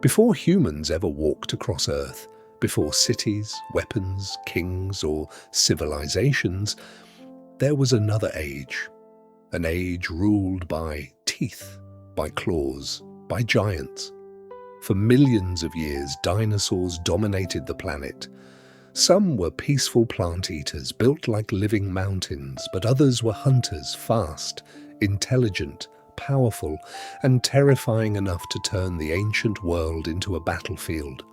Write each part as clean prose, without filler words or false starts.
Before humans ever walked across Earth, before cities, weapons, kings, or civilizations, there was another age. An age ruled by teeth, by claws, by giants. For millions of years, dinosaurs dominated the planet. Some were peaceful plant eaters, built like living mountains, but others were hunters, fast, intelligent, powerful, and terrifying enough to turn the ancient world into a battlefield.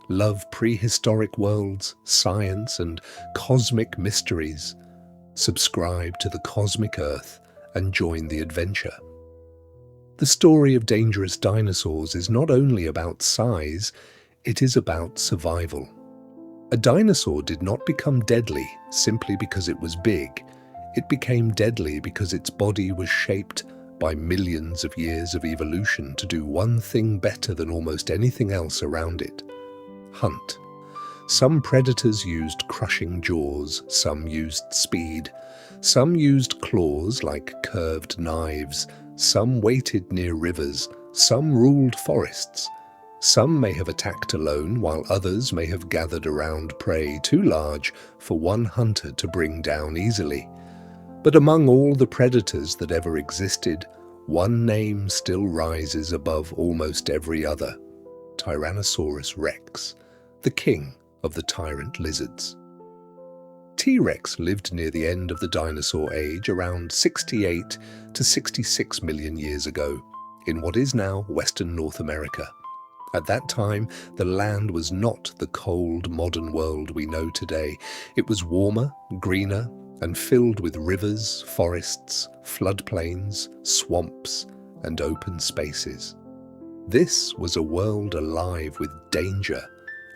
Love prehistoric worlds, science, and cosmic mysteries. Subscribe to the Cosmic Earth and join the adventure. The story of dangerous dinosaurs is not only about size, it is about survival. A dinosaur did not become deadly simply because it was big. It became deadly because its body was shaped by millions of years of evolution to do one thing better than almost anything else around it: hunt. Some predators used crushing jaws, some used speed, some used claws like curved knives, some waited near rivers, some ruled forests. Some may have attacked alone, while others may have gathered around prey too large for one hunter to bring down easily. But among all the predators that ever existed, one name still rises above almost every other: Tyrannosaurus rex, the king of the tyrant lizards. T-Rex lived near the end of the dinosaur age, around 68 to 66 million years ago, in what is now Western North America. At that time, the land was not the cold, modern world we know today. It was warmer, greener, and filled with rivers, forests, floodplains, swamps, and open spaces. This was a world alive with danger.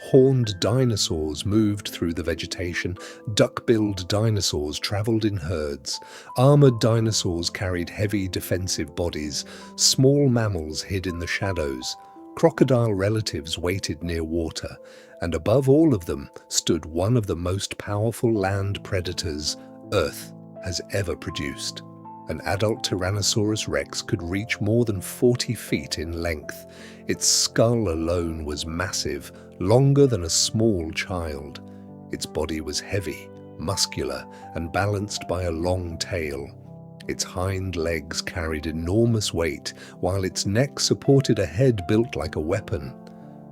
Horned dinosaurs moved through the vegetation, duck-billed dinosaurs traveled in herds, armored dinosaurs carried heavy defensive bodies, small mammals hid in the shadows, crocodile relatives waited near water, and above all of them stood one of the most powerful land predators Earth has ever produced. An adult Tyrannosaurus rex could reach more than 40 feet in length. Its skull alone was massive, longer than a small child. Its body was heavy, muscular, and balanced by a long tail. Its hind legs carried enormous weight, while its neck supported a head built like a weapon.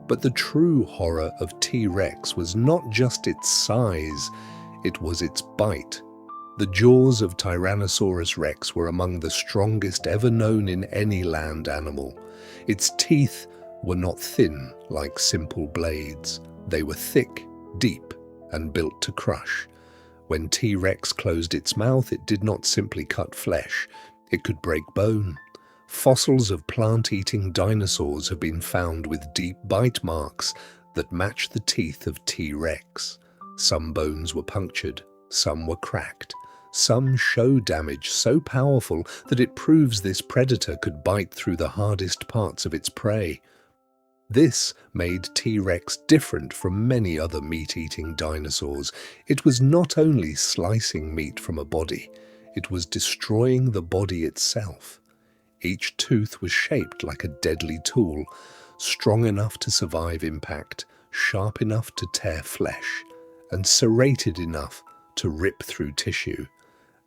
But the true horror of T-Rex was not just its size, it was its bite. The jaws of Tyrannosaurus rex were among the strongest ever known in any land animal. Its teeth were not thin like simple blades. They were thick, deep, and built to crush. When T-Rex closed its mouth, it did not simply cut flesh. It could break bone. Fossils of plant-eating dinosaurs have been found with deep bite marks that match the teeth of T-Rex. Some bones were punctured, some were cracked. Some show damage so powerful that it proves this predator could bite through the hardest parts of its prey. This made T-Rex different from many other meat-eating dinosaurs. It was not only slicing meat from a body, it was destroying the body itself. Each tooth was shaped like a deadly tool, strong enough to survive impact, sharp enough to tear flesh, and serrated enough to rip through tissue.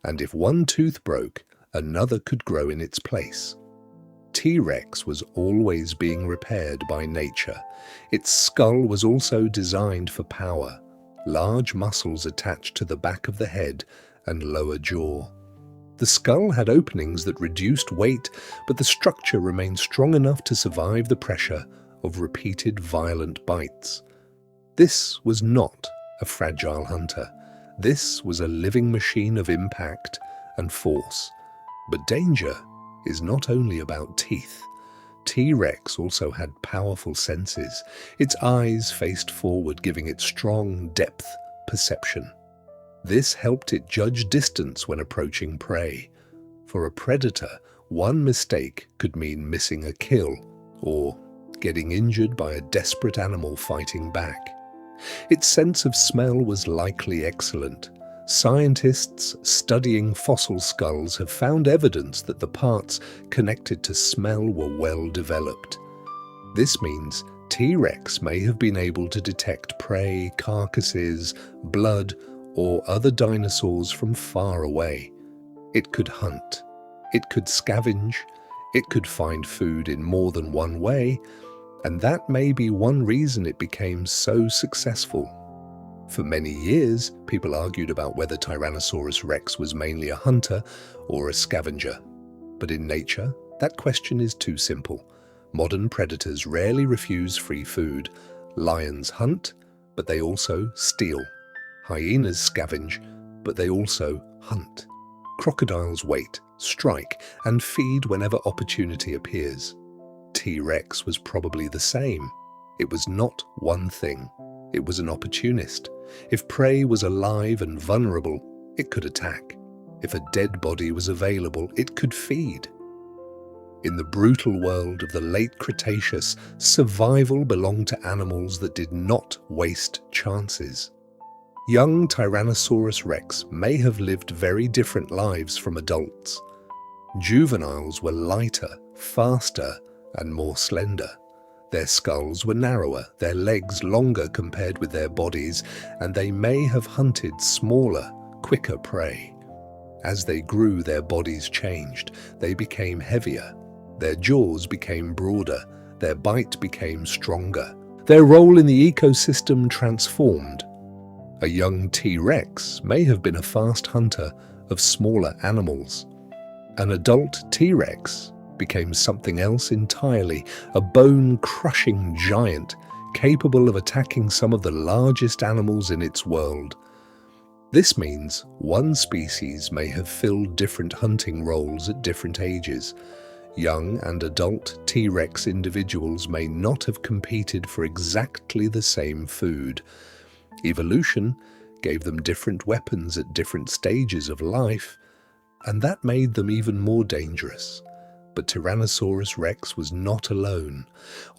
And if one tooth broke, another could grow in its place. T-Rex was always being repaired by nature. Its skull was also designed for power, large muscles attached to the back of the head and lower jaw. The skull had openings that reduced weight, but the structure remained strong enough to survive the pressure of repeated violent bites. This was not a fragile hunter. This was a living machine of impact and force. But danger is not only about teeth. T-Rex also had powerful senses. Its eyes faced forward, giving it strong depth perception. This helped it judge distance when approaching prey. For a predator, one mistake could mean missing a kill or getting injured by a desperate animal fighting back. Its sense of smell was likely excellent. Scientists studying fossil skulls have found evidence that the parts connected to smell were well developed. This means T-Rex may have been able to detect prey, carcasses, blood, or other dinosaurs from far away. It could hunt, it could scavenge, it could find food in more than one way, and that may be one reason it became so successful. For many years, people argued about whether Tyrannosaurus rex was mainly a hunter or a scavenger. But in nature, that question is too simple. Modern predators rarely refuse free food. Lions hunt, but they also steal. Hyenas scavenge, but they also hunt. Crocodiles wait, strike, and feed whenever opportunity appears. T-Rex was probably the same. It was not one thing. It was an opportunist. If prey was alive and vulnerable, it could attack. If a dead body was available, it could feed. In the brutal world of the late Cretaceous, survival belonged to animals that did not waste chances. Young Tyrannosaurus rex may have lived very different lives from adults. Juveniles were lighter, faster, and more slender. Their skulls were narrower, their legs longer compared with their bodies, and they may have hunted smaller, quicker prey. As they grew, their bodies changed. They became heavier. Their jaws became broader. Their bite became stronger. Their role in the ecosystem transformed. A young T-Rex may have been a fast hunter of smaller animals. An adult T-Rex became something else entirely, a bone-crushing giant capable of attacking some of the largest animals in its world. This means one species may have filled different hunting roles at different ages. Young and adult T-Rex individuals may not have competed for exactly the same food. Evolution gave them different weapons at different stages of life, and that made them even more dangerous. But Tyrannosaurus rex was not alone.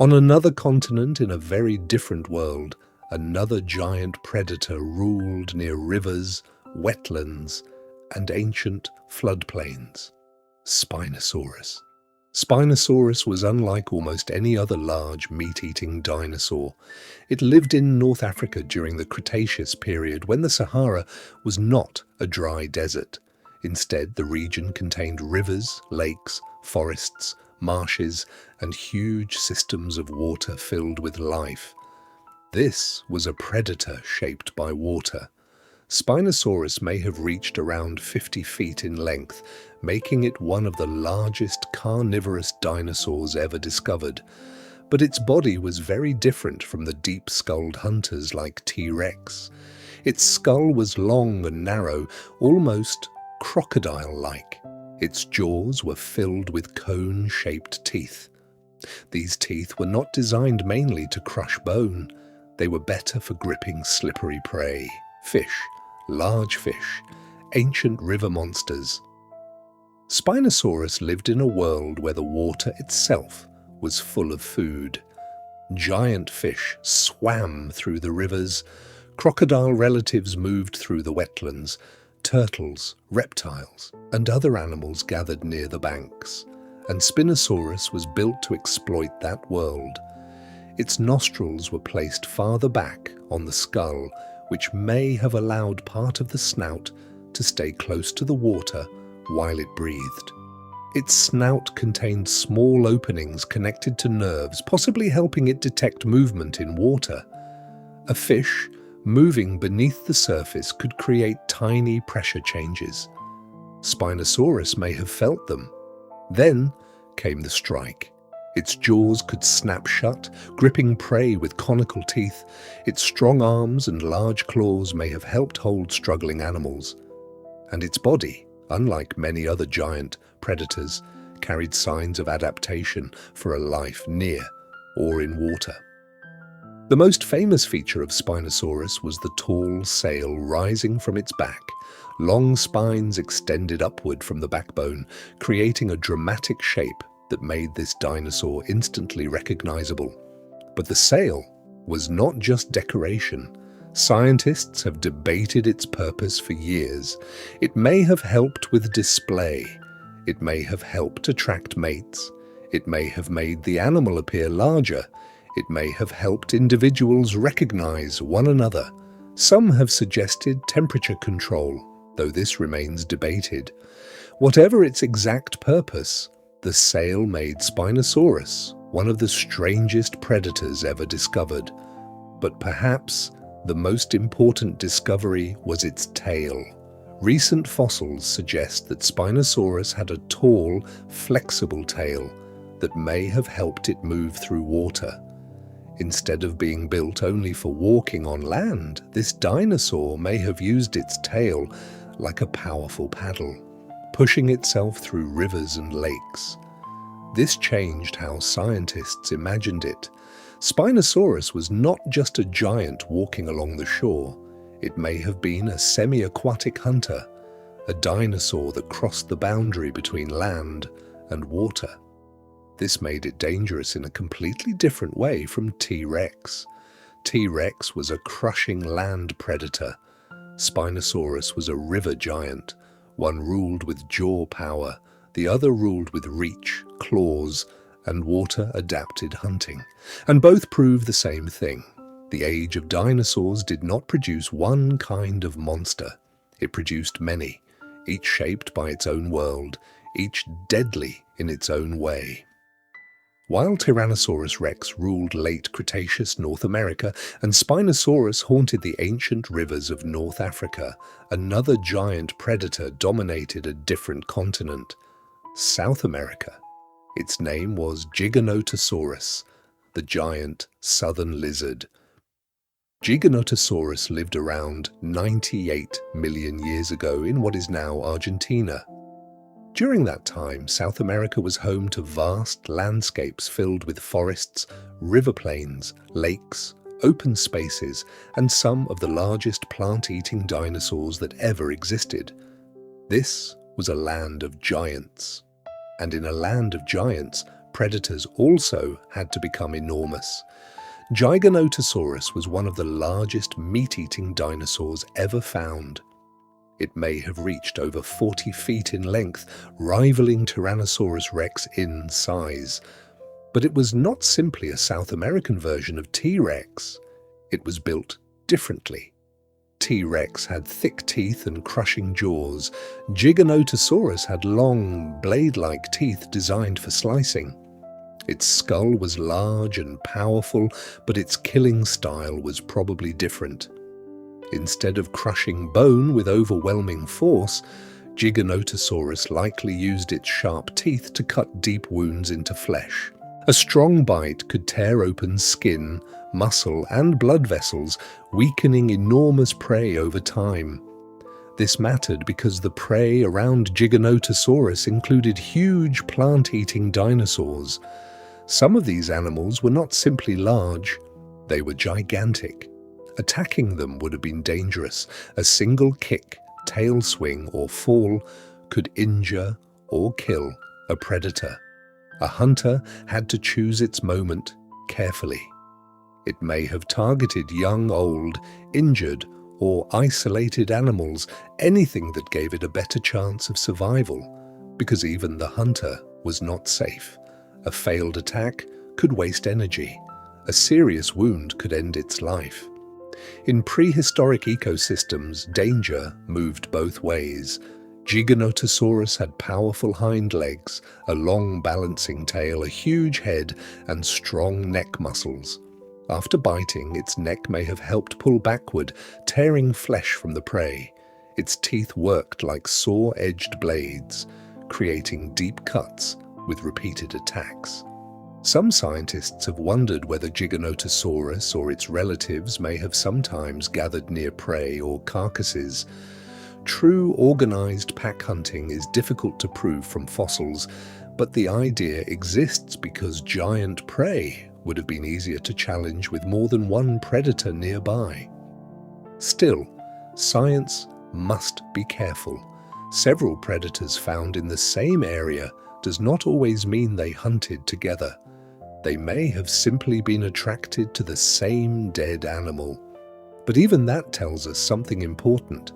On another continent in a very different world, another giant predator ruled near rivers, wetlands, and ancient floodplains. Spinosaurus. Spinosaurus was unlike almost any other large meat-eating dinosaur. It lived in North Africa during the Cretaceous period when the Sahara was not a dry desert. Instead, the region contained rivers, lakes, forests, marshes, and huge systems of water filled with life. This was a predator shaped by water. Spinosaurus may have reached around 50 feet in length, making it one of the largest carnivorous dinosaurs ever discovered. But its body was very different from the deep-skulled hunters like T-Rex. Its skull was long and narrow, almost crocodile-like. Its jaws were filled with cone-shaped teeth. These teeth were not designed mainly to crush bone. They were better for gripping slippery prey, fish, large fish, ancient river monsters. Spinosaurus lived in a world where the water itself was full of food. Giant fish swam through the rivers, crocodile relatives moved through the wetlands, turtles, reptiles, and other animals gathered near the banks, and Spinosaurus was built to exploit that world. Its nostrils were placed farther back on the skull, which may have allowed part of the snout to stay close to the water while it breathed. Its snout contained small openings connected to nerves, possibly helping it detect movement in water. A fish moving beneath the surface could create tiny pressure changes. Spinosaurus may have felt them. Then came the strike. Its jaws could snap shut, gripping prey with conical teeth. Its strong arms and large claws may have helped hold struggling animals. And its body, unlike many other giant predators, carried signs of adaptation for a life near or in water. The most famous feature of Spinosaurus was the tall sail rising from its back. Long spines extended upward from the backbone, creating a dramatic shape that made this dinosaur instantly recognizable. But the sail was not just decoration. Scientists have debated its purpose for years. It may have helped with display. It may have helped attract mates. It may have made the animal appear larger. It may have helped individuals recognize one another. Some have suggested temperature control, though this remains debated. Whatever its exact purpose, the sail made Spinosaurus one of the strangest predators ever discovered. But perhaps the most important discovery was its tail. Recent fossils suggest that Spinosaurus had a tall, flexible tail that may have helped it move through water. Instead of being built only for walking on land, this dinosaur may have used its tail like a powerful paddle, pushing itself through rivers and lakes. This changed how scientists imagined it. Spinosaurus was not just a giant walking along the shore. It may have been a semi-aquatic hunter, a dinosaur that crossed the boundary between land and water. This made it dangerous in a completely different way from T-Rex. T-Rex was a crushing land predator. Spinosaurus was a river giant. One ruled with jaw power, the other ruled with reach, claws, and water-adapted hunting. And both prove the same thing. The Age of Dinosaurs did not produce one kind of monster. It produced many, each shaped by its own world, each deadly in its own way. While Tyrannosaurus rex ruled late Cretaceous North America and Spinosaurus haunted the ancient rivers of North Africa, another giant predator dominated a different continent, South America. Its name was Giganotosaurus, the giant southern lizard. Giganotosaurus lived around 98 million years ago in what is now Argentina. During that time, South America was home to vast landscapes filled with forests, river plains, lakes, open spaces, and some of the largest plant-eating dinosaurs that ever existed. This was a land of giants. And in a land of giants, predators also had to become enormous. Giganotosaurus was one of the largest meat-eating dinosaurs ever found. It may have reached over 40 feet in length, rivaling Tyrannosaurus rex in size. But it was not simply a South American version of T-Rex. It was built differently. T-Rex had thick teeth and crushing jaws. Giganotosaurus had long, blade-like teeth designed for slicing. Its skull was large and powerful, but its killing style was probably different. Instead of crushing bone with overwhelming force, Giganotosaurus likely used its sharp teeth to cut deep wounds into flesh. A strong bite could tear open skin, muscle, and blood vessels, weakening enormous prey over time. This mattered because the prey around Giganotosaurus included huge plant-eating dinosaurs. Some of these animals were not simply large, they were gigantic. Attacking them would have been dangerous. A single kick, tail swing, or fall could injure or kill a predator. A hunter had to choose its moment carefully. It may have targeted young, old, injured, or isolated animals, anything that gave it a better chance of survival, because even the hunter was not safe. A failed attack could waste energy. A serious wound could end its life. In prehistoric ecosystems, danger moved both ways. Giganotosaurus had powerful hind legs, a long balancing tail, a huge head, and strong neck muscles. After biting, its neck may have helped pull backward, tearing flesh from the prey. Its teeth worked like saw-edged blades, creating deep cuts with repeated attacks. Some scientists have wondered whether Giganotosaurus or its relatives may have sometimes gathered near prey or carcasses. True organized pack hunting is difficult to prove from fossils, but the idea exists because giant prey would have been easier to challenge with more than one predator nearby. Still, science must be careful. Several predators found in the same area does not always mean they hunted together. They may have simply been attracted to the same dead animal. But even that tells us something important.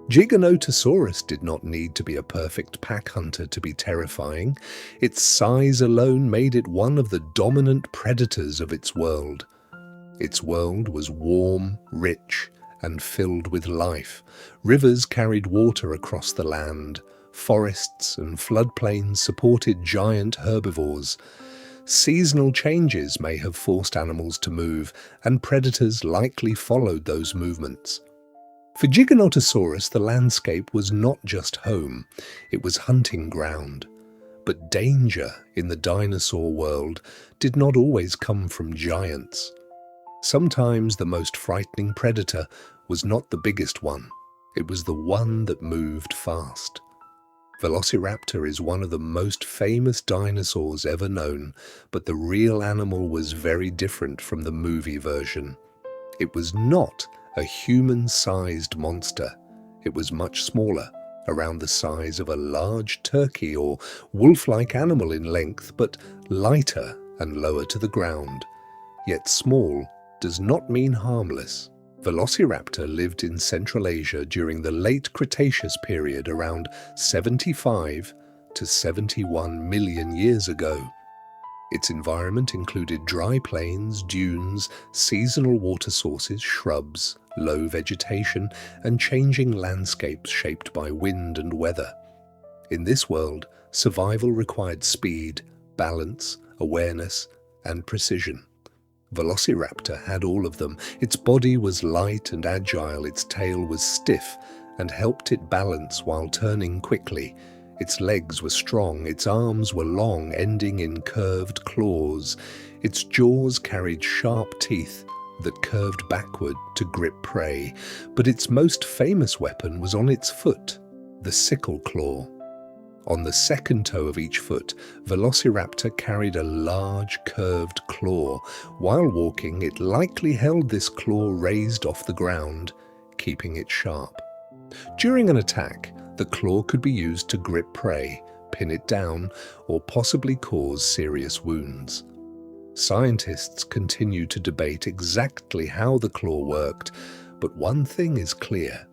Giganotosaurus did not need to be a perfect pack hunter to be terrifying. Its size alone made it one of the dominant predators of its world. Its world was warm, rich, and filled with life. Rivers carried water across the land. Forests and floodplains supported giant herbivores. Seasonal changes may have forced animals to move, and predators likely followed those movements. For Giganotosaurus, the landscape was not just home, it was hunting ground. But danger in the dinosaur world did not always come from giants. Sometimes the most frightening predator was not the biggest one, it was the one that moved fast. Velociraptor is one of the most famous dinosaurs ever known, but the real animal was very different from the movie version. It was not a human-sized monster. It was much smaller, around the size of a large turkey or wolf-like animal in length, but lighter and lower to the ground. Yet small does not mean harmless. Velociraptor lived in Central Asia during the late Cretaceous period around 75 to 71 million years ago. Its environment included dry plains, dunes, seasonal water sources, shrubs, low vegetation, and changing landscapes shaped by wind and weather. In this world, survival required speed, balance, awareness, and precision. Velociraptor had all of them. Its body was light and agile, its tail was stiff and helped it balance while turning quickly. Its legs were strong, its arms were long, ending in curved claws. Its jaws carried sharp teeth that curved backward to grip prey, but its most famous weapon was on its foot, the sickle claw. On the second toe of each foot, Velociraptor carried a large curved claw. While walking, it likely held this claw raised off the ground, keeping it sharp. During an attack, the claw could be used to grip prey, pin it down, or possibly cause serious wounds. Scientists continue to debate exactly how the claw worked, but one thing is clear: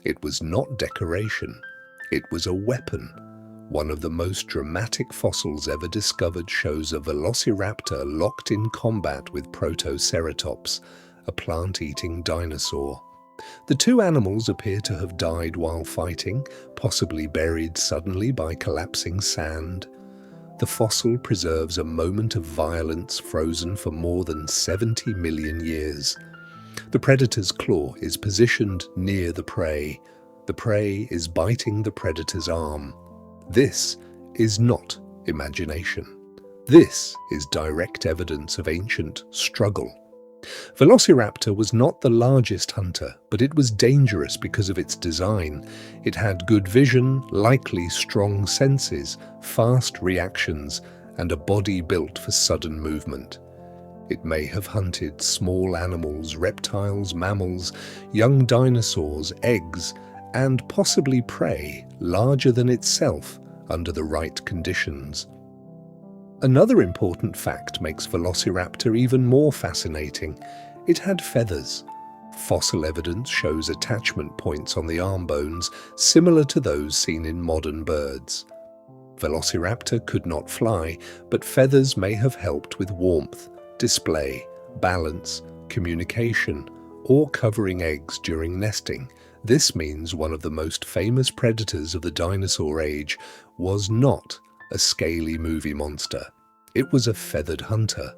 it was not decoration, it was a weapon. One of the most dramatic fossils ever discovered shows a velociraptor locked in combat with Protoceratops, a plant-eating dinosaur. The two animals appear to have died while fighting, possibly buried suddenly by collapsing sand. The fossil preserves a moment of violence frozen for more than 70 million years. The predator's claw is positioned near the prey. The prey is biting the predator's arm. This is not imagination. This is direct evidence of ancient struggle. Velociraptor was not the largest hunter, but it was dangerous because of its design. It had good vision, likely strong senses, fast reactions, and a body built for sudden movement. It may have hunted small animals, reptiles, mammals, young dinosaurs, eggs, and possibly prey larger than itself under the right conditions. Another important fact makes Velociraptor even more fascinating. It had feathers. Fossil evidence shows attachment points on the arm bones similar to those seen in modern birds. Velociraptor could not fly, but feathers may have helped with warmth, display, balance, communication, or covering eggs during nesting. This means one of the most famous predators of the dinosaur age was not a scaly movie monster. It was a feathered hunter,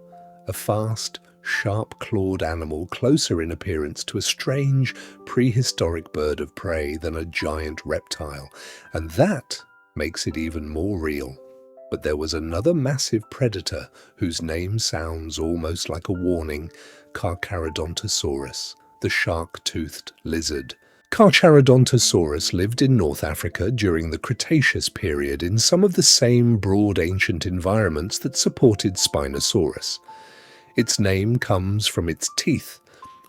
a fast, sharp-clawed animal closer in appearance to a strange, prehistoric bird of prey than a giant reptile, and that makes it even more real. But there was another massive predator whose name sounds almost like a warning: Carcharodontosaurus, the shark-toothed lizard. Carcharodontosaurus lived in North Africa during the Cretaceous period in some of the same broad ancient environments that supported Spinosaurus. Its name comes from its teeth,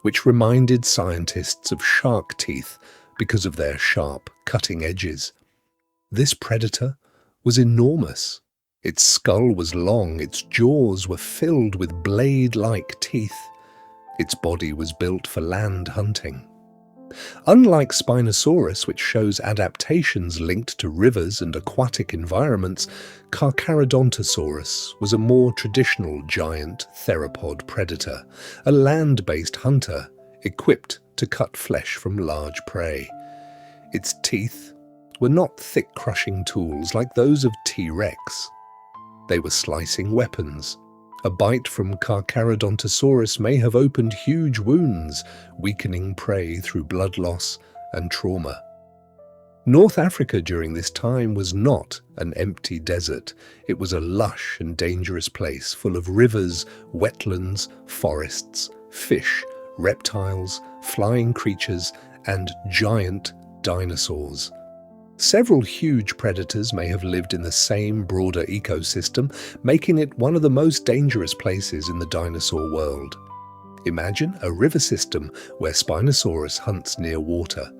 which reminded scientists of shark teeth because of their sharp, cutting edges. This predator was enormous. Its skull was long, its jaws were filled with blade-like teeth. Its body was built for land hunting. Unlike Spinosaurus, which shows adaptations linked to rivers and aquatic environments, Carcharodontosaurus was a more traditional giant theropod predator, a land-based hunter equipped to cut flesh from large prey. Its teeth were not thick crushing tools like those of T-Rex. They were slicing weapons. A bite from Carcharodontosaurus may have opened huge wounds, weakening prey through blood loss and trauma. North Africa during this time was not an empty desert. It was a lush and dangerous place full of rivers, wetlands, forests, fish, reptiles, flying creatures, and giant dinosaurs. Several huge predators may have lived in the same broader ecosystem, making it one of the most dangerous places in the dinosaur world. Imagine a river system where Spinosaurus hunts near water,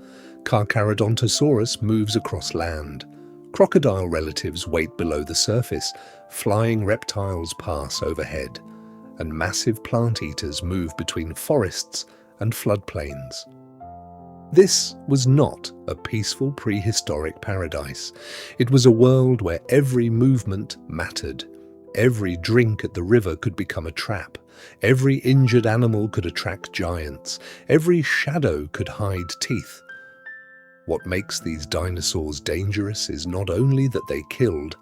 Carcharodontosaurus moves across land, crocodile relatives wait below the surface, flying reptiles pass overhead, and massive plant eaters move between forests and floodplains. This was not a peaceful prehistoric paradise. It was a world where every movement mattered. Every drink at the river could become a trap. Every injured animal could attract giants. Every shadow could hide teeth. What makes these dinosaurs dangerous is not only that they killed,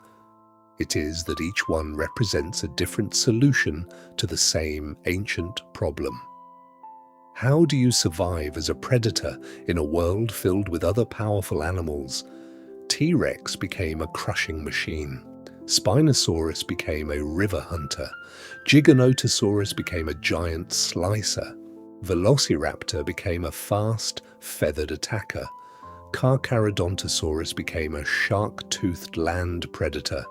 it is that each one represents a different solution to the same ancient problem. How do you survive as a predator in a world filled with other powerful animals? T-Rex became a crushing machine. Spinosaurus became a river hunter. Giganotosaurus became a giant slicer. Velociraptor became a fast, feathered attacker. Carcharodontosaurus became a shark-toothed land predator.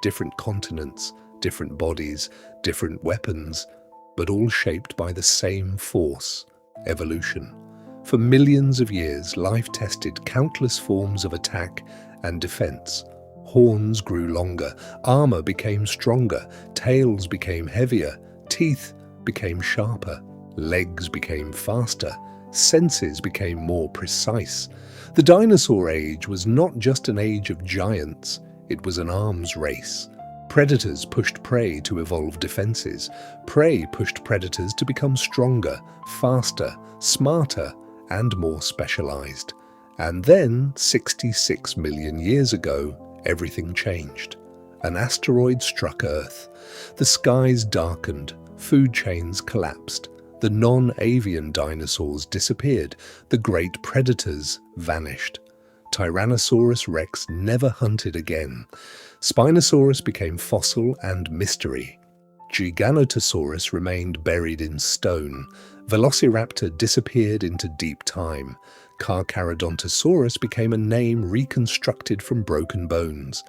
Different continents, different bodies, different weapons, but all shaped by the same force: evolution. For millions of years, life tested countless forms of attack and defense. Horns grew longer, armor became stronger, tails became heavier, teeth became sharper, legs became faster, senses became more precise. The dinosaur age was not just an age of giants, it was an arms race. Predators pushed prey to evolve defenses. Prey pushed predators to become stronger, faster, smarter, and more specialized. And then, 66 million years ago, everything changed. An asteroid struck Earth. The skies darkened, food chains collapsed. The non-avian dinosaurs disappeared. The great predators vanished. Tyrannosaurus rex never hunted again. Spinosaurus became fossil and mystery. Giganotosaurus remained buried in stone. Velociraptor disappeared into deep time. Carcharodontosaurus became a name reconstructed from broken bones.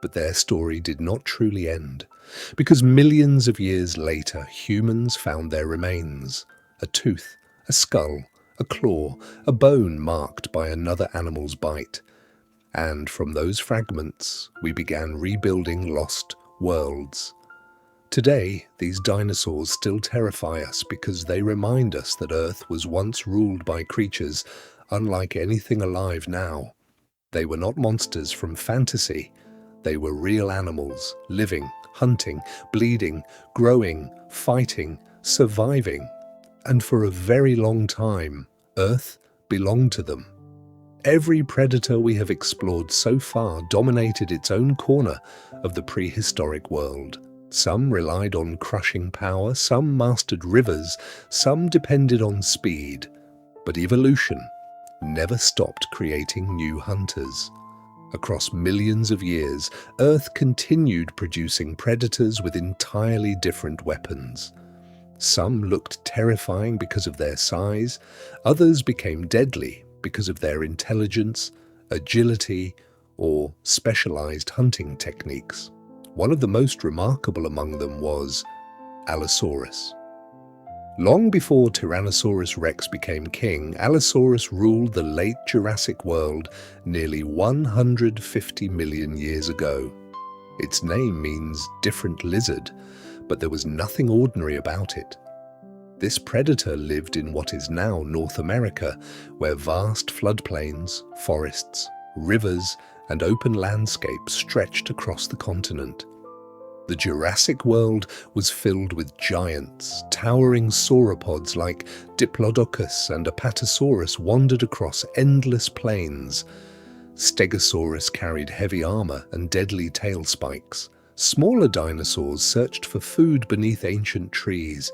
But their story did not truly end, because millions of years later, humans found their remains. A tooth, a skull, a claw, a bone marked by another animal's bite. And from those fragments, we began rebuilding lost worlds. Today, these dinosaurs still terrify us because they remind us that Earth was once ruled by creatures unlike anything alive now. They were not monsters from fantasy. They were real animals, living, hunting, bleeding, growing, fighting, surviving. And for a very long time, Earth belonged to them. Every predator we have explored so far dominated its own corner of the prehistoric world. Some relied on crushing power, some mastered rivers, some depended on speed. But evolution never stopped creating new hunters. Across millions of years, Earth continued producing predators with entirely different weapons. Some looked terrifying because of their size, others became deadly because of their intelligence, agility, or specialized hunting techniques. One of the most remarkable among them was Allosaurus. Long before Tyrannosaurus rex became king, Allosaurus ruled the late Jurassic world nearly 150 million years ago. Its name means different lizard, but there was nothing ordinary about it. This predator lived in what is now North America, where vast floodplains, forests, rivers, and open landscapes stretched across the continent. The Jurassic world was filled with giants. Towering sauropods like Diplodocus and Apatosaurus wandered across endless plains. Stegosaurus carried heavy armor and deadly tail spikes. Smaller dinosaurs searched for food beneath ancient trees,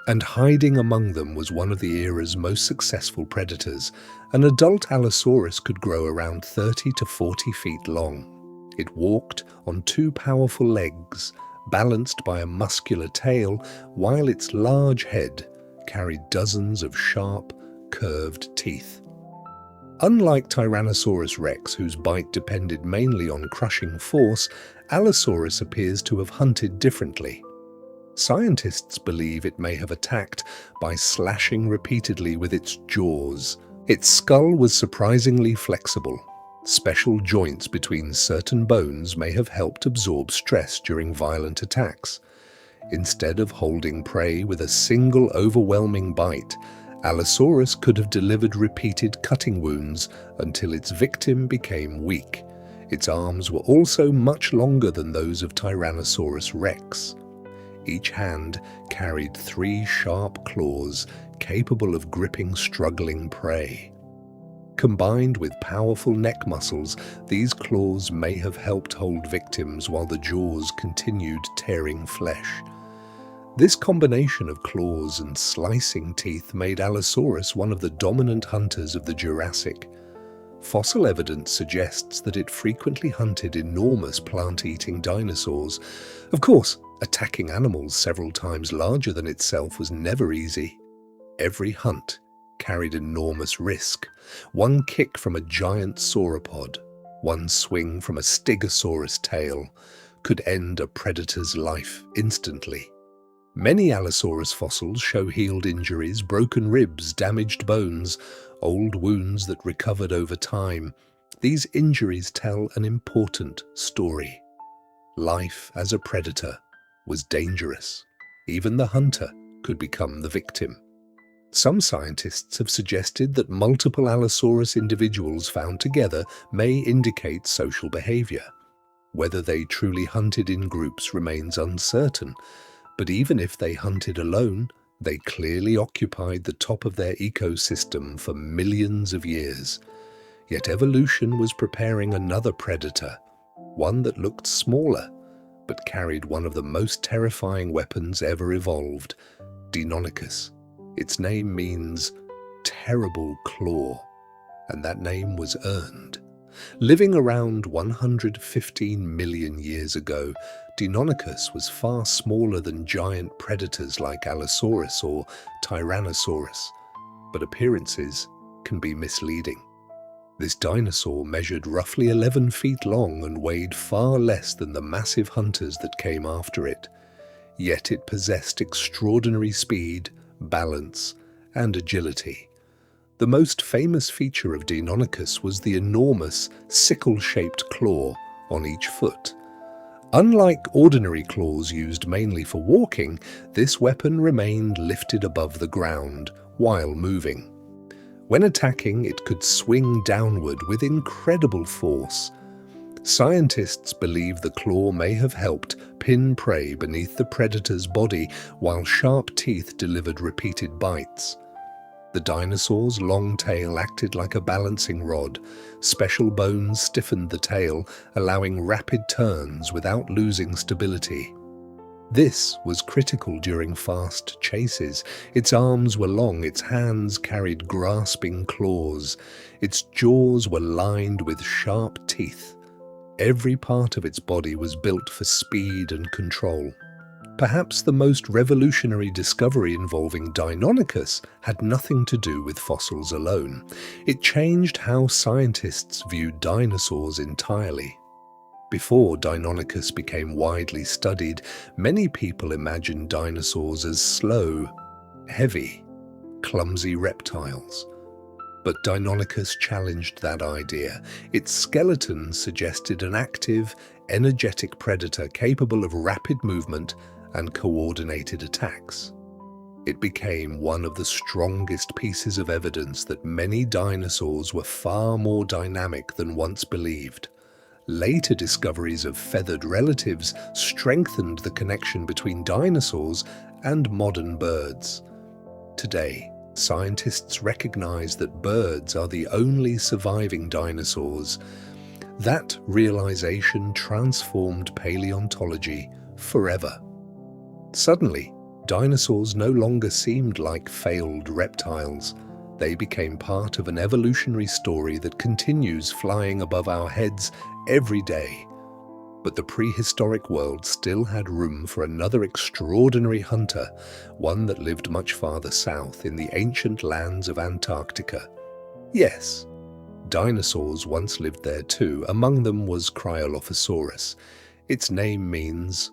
and hiding among them was one of the era's most successful predators. An adult Allosaurus could grow around 30 to 40 feet long. It walked on two powerful legs, balanced by a muscular tail, while its large head carried dozens of sharp, curved teeth. Unlike Tyrannosaurus rex, whose bite depended mainly on crushing force, Allosaurus appears to have hunted differently. Scientists believe it may have attacked by slashing repeatedly with its jaws. Its skull was surprisingly flexible. Special joints between certain bones may have helped absorb stress during violent attacks. Instead of holding prey with a single overwhelming bite, Allosaurus could have delivered repeated cutting wounds until its victim became weak. Its arms were also much longer than those of Tyrannosaurus rex. Each hand carried 3 sharp claws capable of gripping struggling prey. Combined with powerful neck muscles, these claws may have helped hold victims while the jaws continued tearing flesh. This combination of claws and slicing teeth made Allosaurus one of the dominant hunters of the Jurassic. Fossil evidence suggests that it frequently hunted enormous plant-eating dinosaurs. Of course, attacking animals several times larger than itself was never easy. Every hunt carried enormous risk. One kick from a giant sauropod, one swing from a stegosaurus tail, could end a predator's life instantly. Many Allosaurus fossils show healed injuries, broken ribs, damaged bones, old wounds that recovered over time. These injuries tell an important story. Life as a predator was dangerous. Even the hunter could become the victim. Some scientists have suggested that multiple Allosaurus individuals found together may indicate social behavior. Whether they truly hunted in groups remains uncertain, but even if they hunted alone, they clearly occupied the top of their ecosystem for millions of years. Yet evolution was preparing another predator, one that looked smaller, but carried one of the most terrifying weapons ever evolved, Deinonychus. Its name means terrible claw, and that name was earned. Living around 115 million years ago, Deinonychus was far smaller than giant predators like Allosaurus or Tyrannosaurus, but appearances can be misleading. This dinosaur measured roughly 11 feet long and weighed far less than the massive hunters that came after it. Yet it possessed extraordinary speed, balance, and agility. The most famous feature of Deinonychus was the enormous sickle-shaped claw on each foot. Unlike ordinary claws used mainly for walking, this weapon remained lifted above the ground while moving. When attacking, it could swing downward with incredible force. Scientists believe the claw may have helped pin prey beneath the predator's body while sharp teeth delivered repeated bites. The dinosaur's long tail acted like a balancing rod. Special bones stiffened the tail, allowing rapid turns without losing stability. This was critical during fast chases. Its arms were long, its hands carried grasping claws, its jaws were lined with sharp teeth. Every part of its body was built for speed and control. Perhaps the most revolutionary discovery involving Deinonychus had nothing to do with fossils alone. It changed how scientists viewed dinosaurs entirely. Before Deinonychus became widely studied, many people imagined dinosaurs as slow, heavy, clumsy reptiles. But Deinonychus challenged that idea. Its skeleton suggested an active, energetic predator capable of rapid movement and coordinated attacks. It became one of the strongest pieces of evidence that many dinosaurs were far more dynamic than once believed. Later discoveries of feathered relatives strengthened the connection between dinosaurs and modern birds. Today, scientists recognize that birds are the only surviving dinosaurs. That realization transformed paleontology forever. Suddenly, dinosaurs no longer seemed like failed reptiles. They became part of an evolutionary story that continues flying above our heads every day. But the prehistoric world still had room for another extraordinary hunter, one that lived much farther south in the ancient lands of Antarctica. Yes, dinosaurs once lived there too. Among them was Cryolophosaurus. Its name means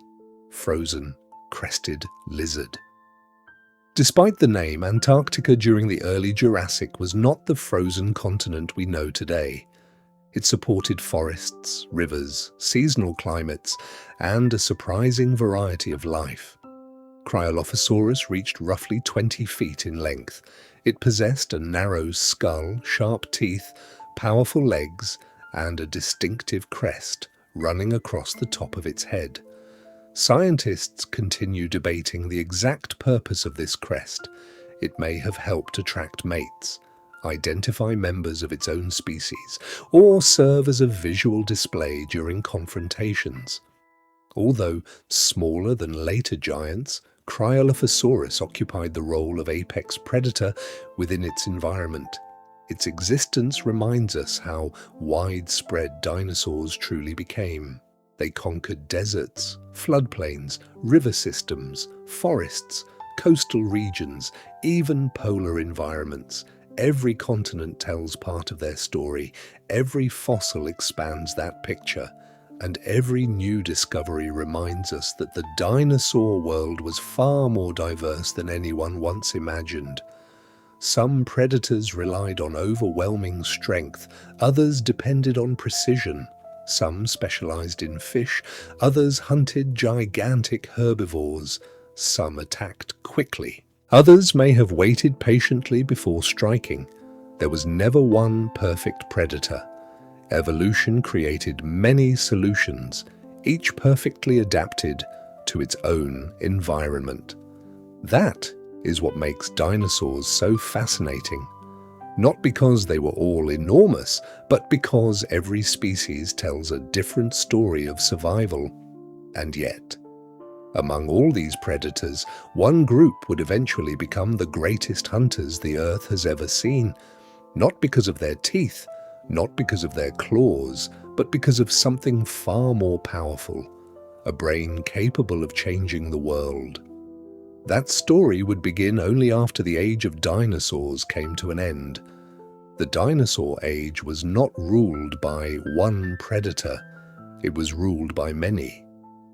frozen, crested lizard. Despite the name, Antarctica during the early Jurassic was not the frozen continent we know today. It supported forests, rivers, seasonal climates, and a surprising variety of life. Cryolophosaurus reached roughly 20 feet in length. It possessed a narrow skull, sharp teeth, powerful legs, and a distinctive crest running across the top of its head. Scientists continue debating the exact purpose of this crest. It may have helped attract mates, identify members of its own species, or serve as a visual display during confrontations. Although smaller than later giants, Cryolophosaurus occupied the role of apex predator within its environment. Its existence reminds us how widespread dinosaurs truly became. They conquered deserts, floodplains, river systems, forests, coastal regions, even polar environments. Every continent tells part of their story. Every fossil expands that picture. And every new discovery reminds us that the dinosaur world was far more diverse than anyone once imagined. Some predators relied on overwhelming strength, others depended on precision. Some specialized in fish, others hunted gigantic herbivores. Some attacked quickly. Others may have waited patiently before striking. There was never one perfect predator. Evolution created many solutions, each perfectly adapted to its own environment. That is what makes dinosaurs so fascinating. Not because they were all enormous, but because every species tells a different story of survival. And yet, among all these predators, one group would eventually become the greatest hunters the Earth has ever seen. Not because of their teeth, not because of their claws, but because of something far more powerful, a brain capable of changing the world. That story would begin only after the Age of Dinosaurs came to an end. The dinosaur age was not ruled by one predator. It was ruled by many.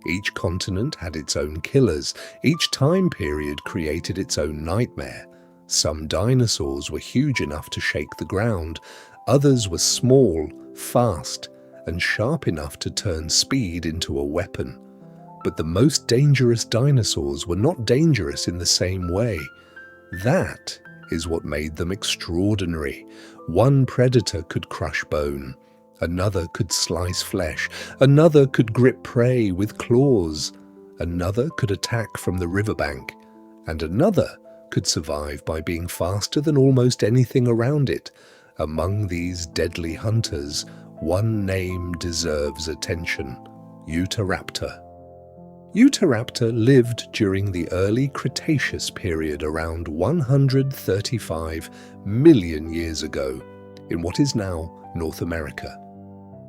Each continent had its own killers. Each time period created its own nightmare. Some dinosaurs were huge enough to shake the ground. Others were small, fast, and sharp enough to turn speed into a weapon. But the most dangerous dinosaurs were not dangerous in the same way. That is what made them extraordinary. One predator could crush bone. Another could slice flesh. Another could grip prey with claws. Another could attack from the riverbank. And another could survive by being faster than almost anything around it. Among these deadly hunters, one name deserves attention: Utahraptor. Utahraptor lived during the early Cretaceous period around 135 million years ago in what is now North America.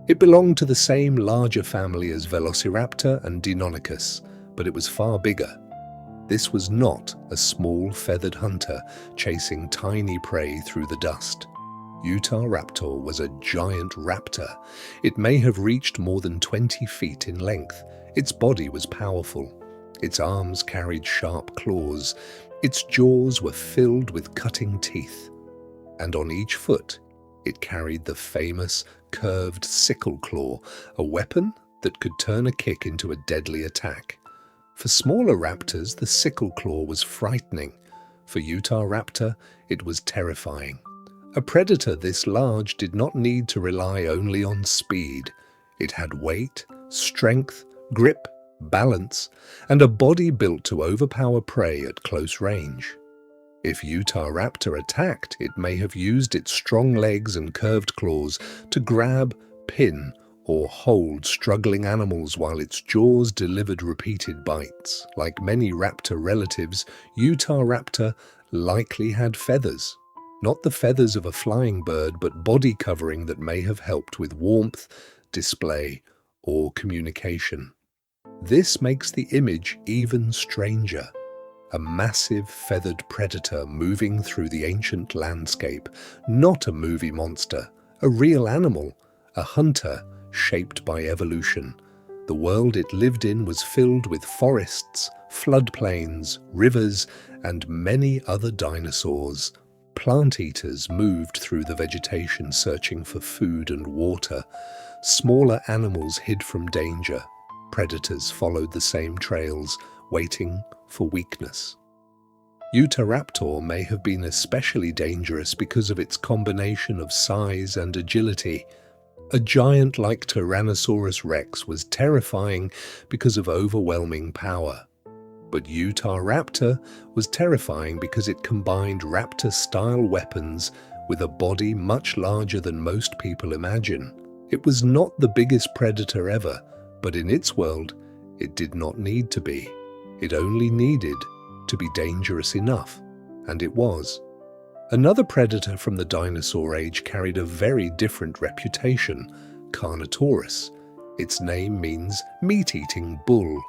It belonged to the same larger family as Velociraptor and Deinonychus, but it was far bigger. This was not a small feathered hunter chasing tiny prey through the dust. Utahraptor was a giant raptor. It may have reached more than 20 feet in length. Its body was powerful. Its arms carried sharp claws. Its jaws were filled with cutting teeth. And on each foot, it carried the famous curved sickle claw, a weapon that could turn a kick into a deadly attack. For smaller raptors, the sickle claw was frightening. For Utahraptor, it was terrifying. A predator this large did not need to rely only on speed. It had weight, strength, grip, balance, and a body built to overpower prey at close range. If Utahraptor attacked, it may have used its strong legs and curved claws to grab, pin, or hold struggling animals while its jaws delivered repeated bites. Like many raptor relatives, Utahraptor likely had feathers. Not the feathers of a flying bird, but body covering that may have helped with warmth, display, or communication. This makes the image even stranger. A massive feathered predator moving through the ancient landscape, not a movie monster, a real animal, a hunter shaped by evolution. The world it lived in was filled with forests, floodplains, rivers, and many other dinosaurs. Plant eaters moved through the vegetation searching for food and water. Smaller animals hid from danger. Predators followed the same trails, waiting for weakness. Utahraptor may have been especially dangerous because of its combination of size and agility. A giant like Tyrannosaurus rex was terrifying because of overwhelming power. But Utahraptor was terrifying because it combined raptor-style weapons with a body much larger than most people imagine. It was not the biggest predator ever, but in its world, it did not need to be. It only needed to be dangerous enough, and it was. Another predator from the dinosaur age carried a very different reputation, Carnotaurus. Its name means meat-eating bull.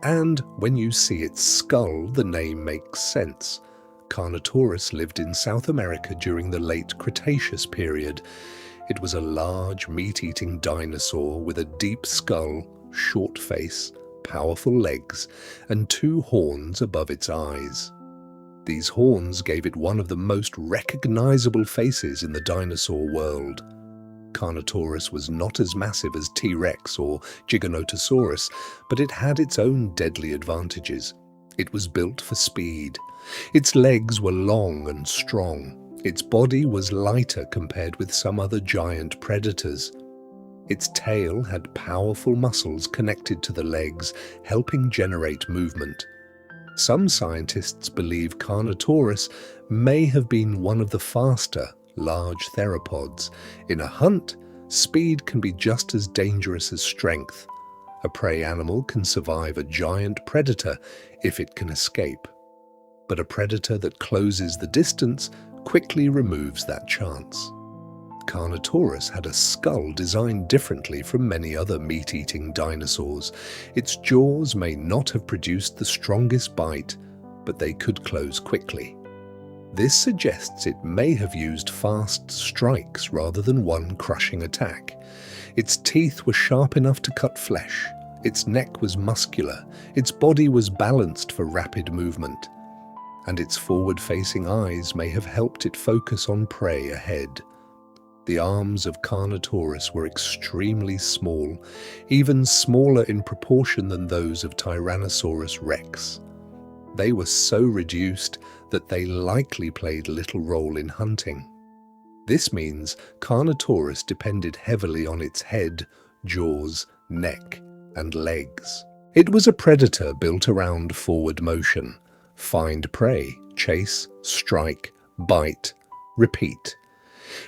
And when you see its skull, the name makes sense. Carnotaurus lived in South America during the late Cretaceous period. It was a large meat-eating dinosaur with a deep skull, short face, powerful legs, and 2 horns above its eyes. These horns gave it one of the most recognizable faces in the dinosaur world. Carnotaurus was not as massive as T-Rex or Giganotosaurus, but it had its own deadly advantages. It was built for speed. Its legs were long and strong. Its body was lighter compared with some other giant predators. Its tail had powerful muscles connected to the legs, helping generate movement. Some scientists believe Carnotaurus may have been one of the faster, large theropods. In a hunt, speed can be just as dangerous as strength. A prey animal can survive a giant predator if it can escape. But a predator that closes the distance quickly removes that chance. Carnotaurus had a skull designed differently from many other meat-eating dinosaurs. Its jaws may not have produced the strongest bite, but they could close quickly. This suggests it may have used fast strikes rather than one crushing attack. Its teeth were sharp enough to cut flesh. Its neck was muscular. Its body was balanced for rapid movement. And its forward-facing eyes may have helped it focus on prey ahead. The arms of Carnotaurus were extremely small, even smaller in proportion than those of Tyrannosaurus rex. They were so reduced that they likely played little role in hunting. This means Carnotaurus depended heavily on its head, jaws, neck, and legs. It was a predator built around forward motion. Find prey, chase, strike, bite, repeat.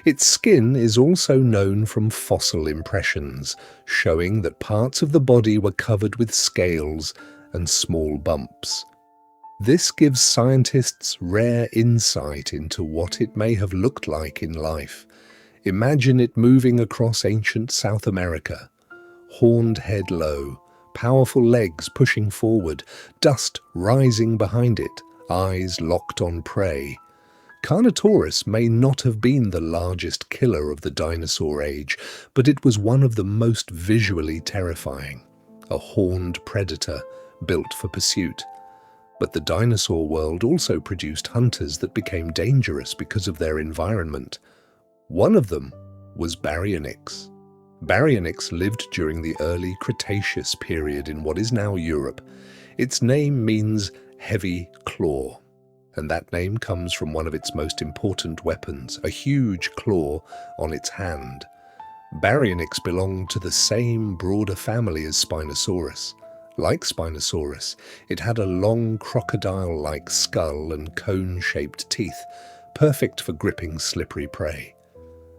Its skin is also known from fossil impressions, showing that parts of the body were covered with scales and small bumps. This gives scientists rare insight into what it may have looked like in life. Imagine it moving across ancient South America. Horned head low, powerful legs pushing forward, dust rising behind it, eyes locked on prey. Carnotaurus may not have been the largest killer of the dinosaur age, but it was one of the most visually terrifying. A horned predator built for pursuit. But the dinosaur world also produced hunters that became dangerous because of their environment. One of them was Baryonyx. Baryonyx lived during the early Cretaceous period in what is now Europe. Its name means heavy claw. and that name comes from one of its most important weapons, a huge claw on its hand. Baryonyx belonged to the same broader family as Spinosaurus. Like Spinosaurus, it had a long crocodile-like skull and cone-shaped teeth, perfect for gripping slippery prey.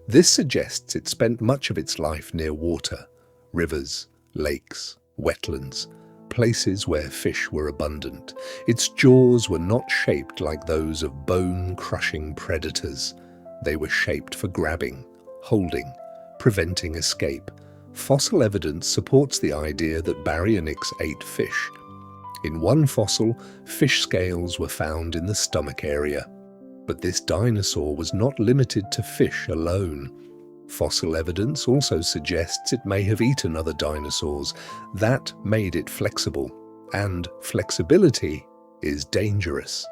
This suggests it spent much of its life near water, rivers, lakes, wetlands, places where fish were abundant. Its jaws were not shaped like those of bone-crushing predators. They were shaped for grabbing, holding, preventing escape. Fossil evidence supports the idea that Baryonyx ate fish. In one fossil, fish scales were found in the stomach area. But this dinosaur was not limited to fish alone. Fossil evidence also suggests it may have eaten other dinosaurs. That made it flexible, and flexibility is dangerous.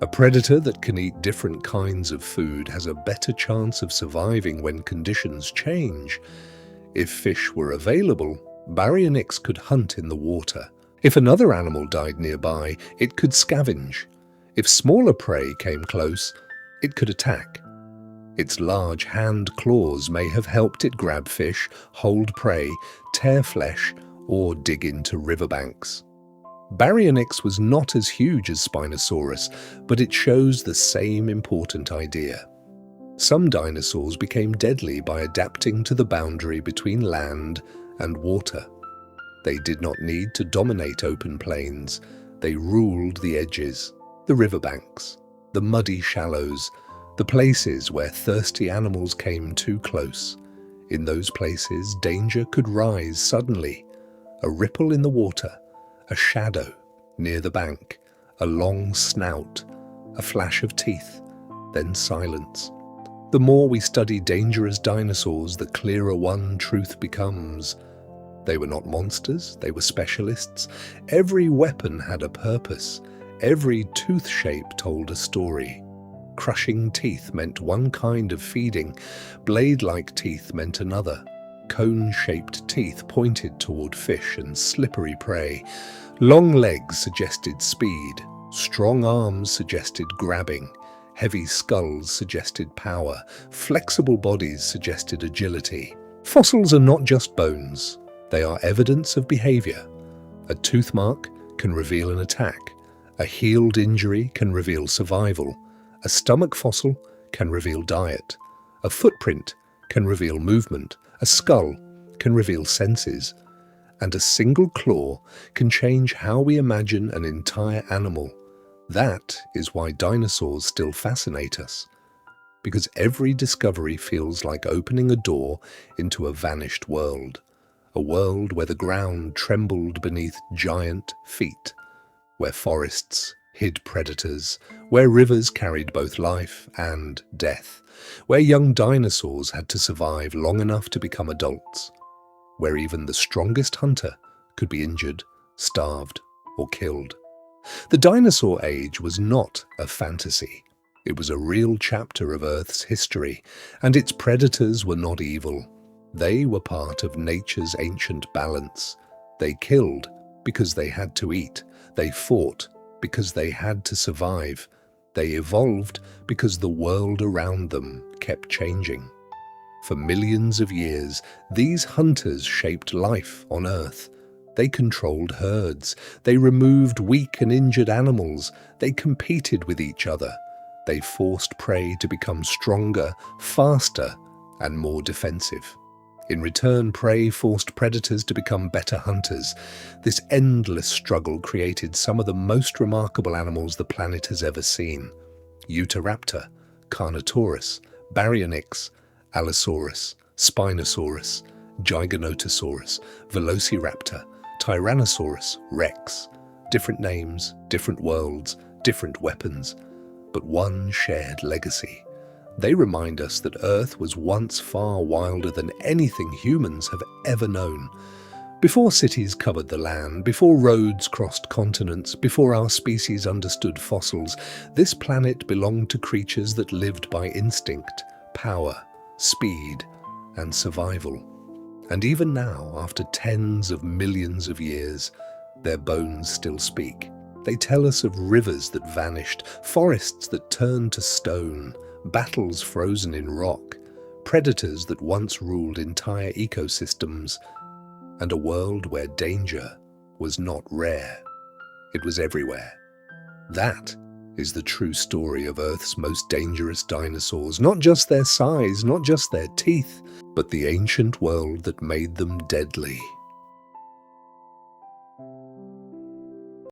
A predator that can eat different kinds of food has a better chance of surviving when conditions change. If fish were available, Baryonyx could hunt in the water. If another animal died nearby, it could scavenge. If smaller prey came close, it could attack. Its large hand claws may have helped it grab fish, hold prey, tear flesh, or dig into riverbanks. Baryonyx was not as huge as Spinosaurus, but it shows the same important idea. Some dinosaurs became deadly by adapting to the boundary between land and water. They did not need to dominate open plains. They ruled the edges, the riverbanks, the muddy shallows, the places where thirsty animals came too close. In those places, danger could rise suddenly. A ripple in the water, a shadow near the bank, a long snout, a flash of teeth, then silence. The more we study dangerous dinosaurs, the clearer one truth becomes. They were not monsters, they were specialists. Every weapon had a purpose. Every tooth shape told a story. Crushing teeth meant one kind of feeding. Blade-like teeth meant another. Cone-shaped teeth pointed toward fish and slippery prey. Long legs suggested speed. Strong arms suggested grabbing. Heavy skulls suggested power. Flexible bodies suggested agility. Fossils are not just bones. They are evidence of behavior. A tooth mark can reveal an attack. A healed injury can reveal survival. A stomach fossil can reveal diet. A footprint can reveal movement. A skull can reveal senses. And a single claw can change how we imagine an entire animal. That is why dinosaurs still fascinate us. Because every discovery feels like opening a door into a vanished world. A world where the ground trembled beneath giant feet. Where forests hid predators, where rivers carried both life and death, where young dinosaurs had to survive long enough to become adults, where even the strongest hunter could be injured, starved, or killed. The dinosaur age was not a fantasy. It was a real chapter of Earth's history, and its predators were not evil. They were part of nature's ancient balance. They killed because they had to eat. They fought because they had to survive. They evolved because the world around them kept changing. For millions of years, these hunters shaped life on Earth. They controlled herds. They removed weak and injured animals. They competed with each other. They forced prey to become stronger, faster, and more defensive. In return, prey forced predators to become better hunters. This endless struggle created some of the most remarkable animals the planet has ever seen. Utahraptor, Carnotaurus, Baryonyx, Allosaurus, Spinosaurus, Giganotosaurus, Velociraptor, Tyrannosaurus, Rex. Different names, different worlds, different weapons, but one shared legacy. They remind us that Earth was once far wilder than anything humans have ever known. Before cities covered the land, before roads crossed continents, before our species understood fossils, this planet belonged to creatures that lived by instinct, power, speed, and survival. And even now, after tens of millions of years, their bones still speak. They tell us of rivers that vanished, forests that turned to stone, battles frozen in rock, predators that once ruled entire ecosystems, and a world where danger was not rare. It was everywhere. That is the true story of Earth's most dangerous dinosaurs, not just their size, not just their teeth, but the ancient world that made them deadly.